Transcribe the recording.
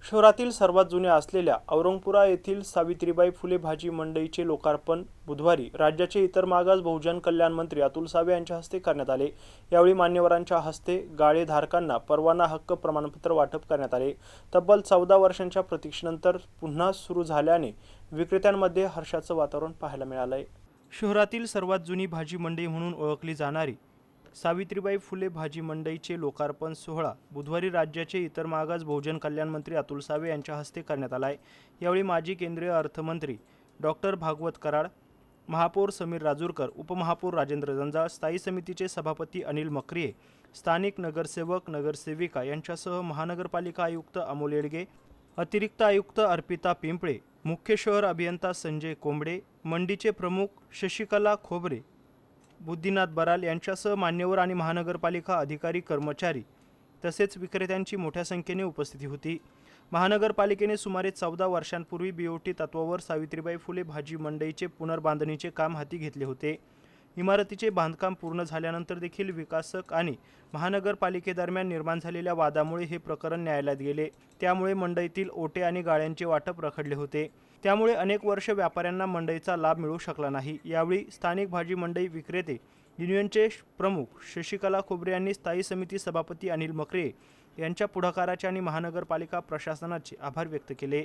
शहरातील सर्वात जुन्या असलेल्या औरंगपुरा येथील सावित्रीबाई फुले भाजी मंडईचे लोकार्पण बुधवारी राज्याचे इतर मागास बहुजन कल्याण मंत्री अतुल सावे यांच्या हस्ते करण्यात आले। यावेळी मान्यवरांच्या हस्ते गाळेधारकांना परवाना हक्क प्रमाणपत्र वाटप करण्यात आले। तब्बल 14 वर्षांच्या प्रतीक्षेनंतर पुन्हा सुरू झाल्याने विक्रेत्यांमध्ये हर्षाचं वातावरण पाहायला मिळालंय। शहरातील सर्वात जुनी भाजी मंडई म्हणून ओळखली जाणारी सावित्रीबाई फुले भाजी मंडईचे लोकार्पण सोहळा बुधवारी राज्याचे इतर मागास बहुजन कल्याण मंत्री अतुल सावे यांच्या हस्ते करण्यात आला आहे। यावेळी माजी केंद्रीय अर्थमंत्री डॉक्टर भागवत कराड, महापौर समीर राजूरकर, उपमहापौर राजेंद्र जंजाळ, स्थायी समितीचे सभापती अनिल मक्रिये, स्थानिक नगरसेवक नगरसेविका यांच्यासह महानगरपालिका आयुक्त अमोल येडगे, अतिरिक्त आयुक्त अर्पिता पिंपळे, मुख्य शहर अभियंता संजय कोंबडे, मंडीचे प्रमुख शशिकला खोबरे, बुद्धिनाथ बराल यांच्यासह मान्यवर आणि महानगरपालिका अधिकारी कर्मचारी तसेच विक्रेत्यांची मोठ्या संख्येने उपस्थिती होती। महानगरपालिकेने सुमारे 14 वर्षांपूर्वी बीओटी तत्वावर सावित्रीबाई फुले भाजी मंडईचे पुनर्बांधणीचे काम हाती घेतले होते। इमारतीचे बांधकाम पूर्ण झाल्यानंतर देखील विकासक आणि महानगरपालिकेदरम्यान निर्माण झालेल्या वादामुळे हे प्रकरण न्यायालयात गेले। त्यामुळे मंडईतील ओटे आणि गाळ्यांचे वाटप रखडले होते। त्यामुळे अनेक वर्ष व्यापाऱ्यांना मंडईचा लाभ मिळू शकला नाही। यावेळी स्थानिक भाजी मंडई विक्रेते युनियनचे प्रमुख शशिकला खोबरे यांनी स्थायी समिती सभापती अनिल मक्रिये यांच्या पुढाकाराचे आणि महानगरपालिका प्रशासनाचे आभार व्यक्त केले।